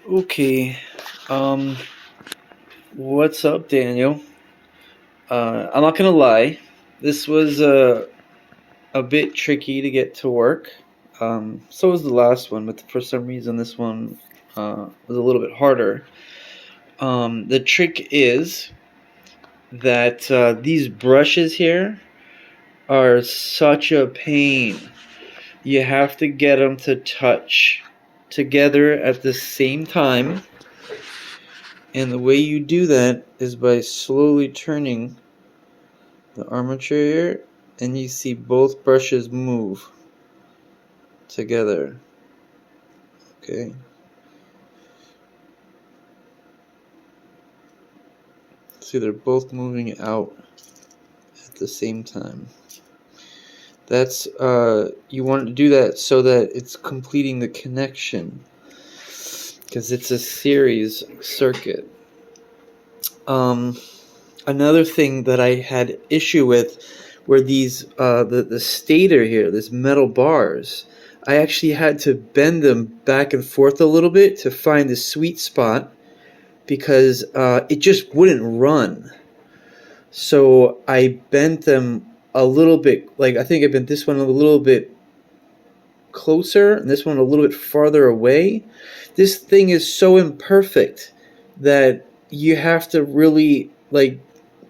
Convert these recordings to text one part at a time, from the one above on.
Okay. Um, what's up, Daniel? I'm not gonna lie. This was a bit tricky to get to work. So was the last one, but for some reason this one was a little bit harder. The trick is that these brushes here are such a pain. You have to get them to touch together at the same time. And the way you do that is by slowly turning the armature here, and you see both brushes move together. Okay. See, they're both moving out at the same time. That's you want to do that so that it's completing the connection, because it's a series circuit. Another thing that I had issue with were these the stator here, this metal bars. I actually had to bend them back and forth a little bit to find the sweet spot, because it just wouldn't run. So I bent them a little bit, like I think I bent this one a little bit closer and this one a little bit farther away. This thing is so imperfect that you have to really like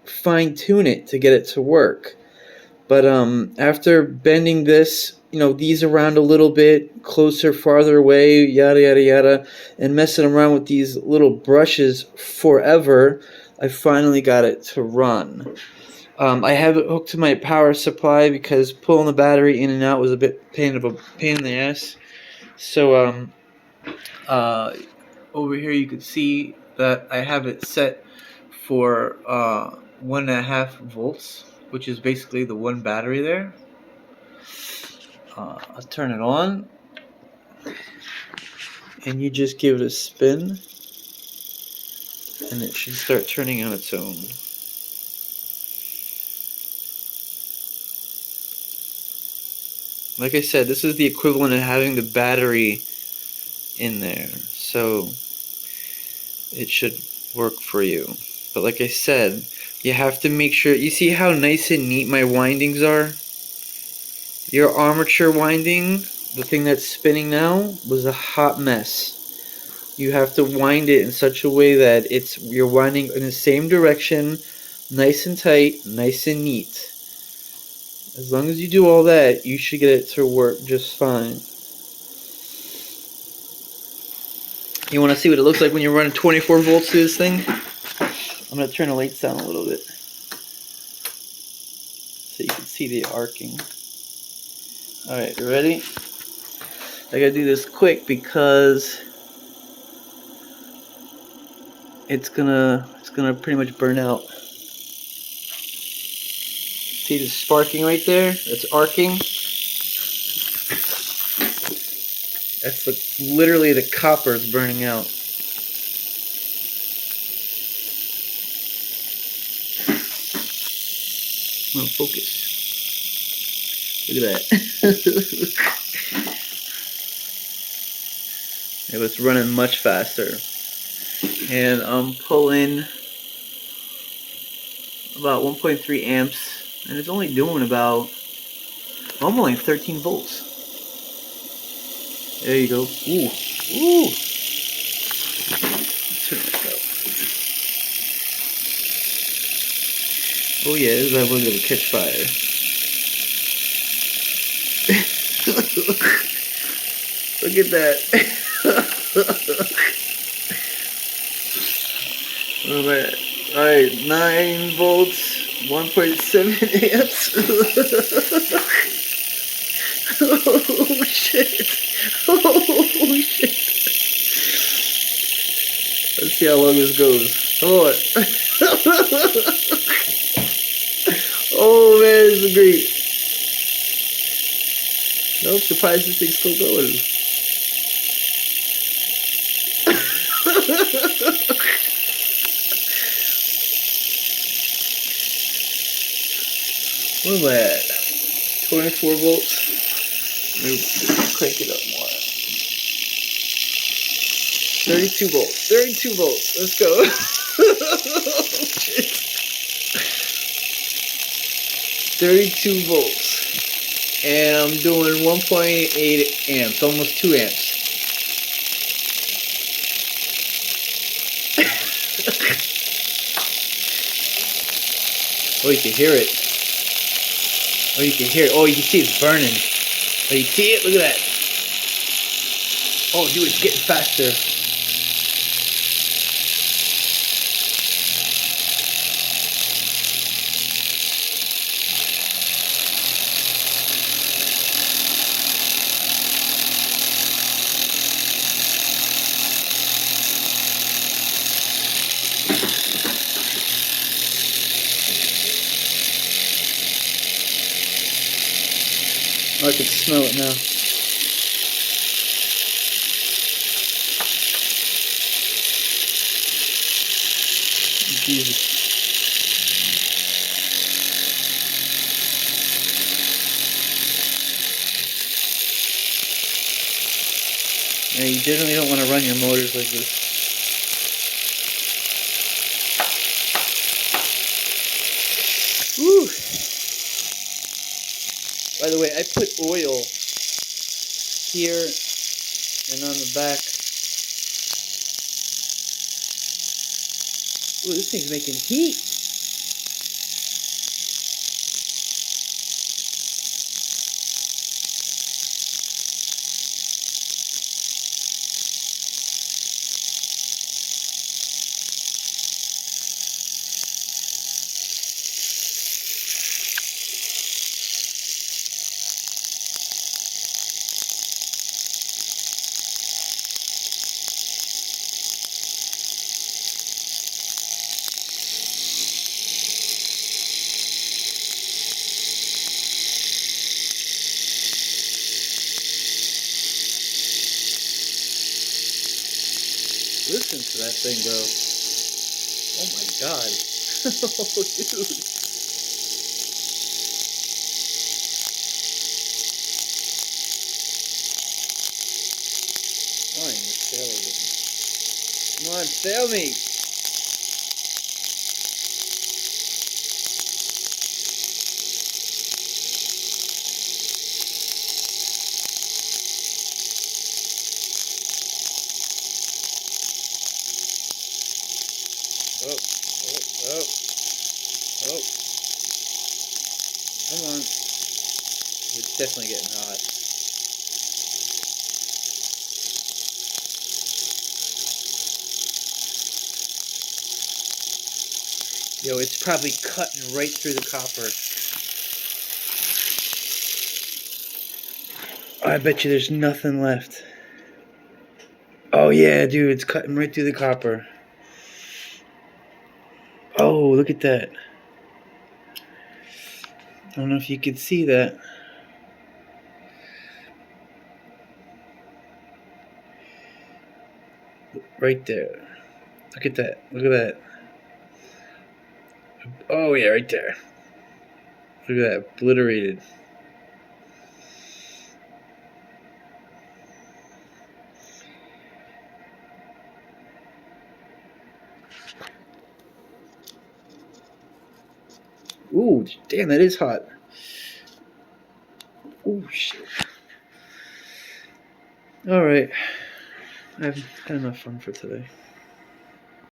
fine tune it to get it to work. But after bending this, these around a little bit, closer, farther away, yada yada yada, and messing around with these little brushes forever, I finally got it to run. I have it hooked to my power supply because pulling the battery in and out was a bit pain in the ass. So over here you can see that I have it set for 1.5 volts, which is basically the one battery there. I'll turn it on, and you just give it a spin, and it should start turning on its own. Like I said, this is the equivalent of having the battery in there, so it should work for you. But like I said, you have to make sure, you see how nice and neat my windings are? Your armature winding, the thing that's spinning now, was a hot mess. You have to wind it in such a way that you're winding in the same direction, nice and tight, nice and neat. As long as you do all that, you should get it to work just fine. You want to see what it looks like when you're running 24 volts through this thing? I'm going to turn the lights down a little bit so you can see the arcing. Alright, you ready? I gotta do this quick because it's gonna pretty much burn out. See the sparking right there? That's arcing. That's literally the copper is burning out. I'm gonna focus. Look at that. It was running much faster. And I'm pulling about 1.3 amps, and it's only doing about, I'm only 13 volts. There you go. Ooh. Ooh. Turn this up. Oh yeah, this is going to catch fire. Look at that. Oh man. Alright, 9 volts, 1.7 amps. Oh shit. Oh shit. Let's see how long this goes. Hold on. Oh man, this is great. Nope, surprised this thing's still going. What am I at? 24 volts? Let me crank it up more. 32 volts. 32 volts. Let's go. Oh, shit. 32 volts. And I'm doing 1.8 amps, almost 2 amps. Oh, you can hear it. Oh, you can hear it. Oh, you can see it's burning. Oh, you see it? Look at that. Oh, dude, it's getting faster. Oh, I can smell it now. Jesus. Yeah, you generally don't want to run your motors like this. Woo! By the way, I put oil here and on the back. Ooh, this thing's making heat. Listen to that thing go. Oh my god. Oh, dude. Fine, you sail with me. Come on, sail me. Oh, oh, oh, oh. Come on. It's definitely getting hot. Yo, it's probably cutting right through the copper. Oh, I bet you there's nothing left. Oh yeah, dude, it's cutting right through the copper. Oh, look at that. I don't know if you could see that. Right there. Look at that. Look at that. Oh yeah, right there. Look at that. Obliterated. Ooh, damn, that is hot. Ooh, shit. Alright. I've had enough fun for today.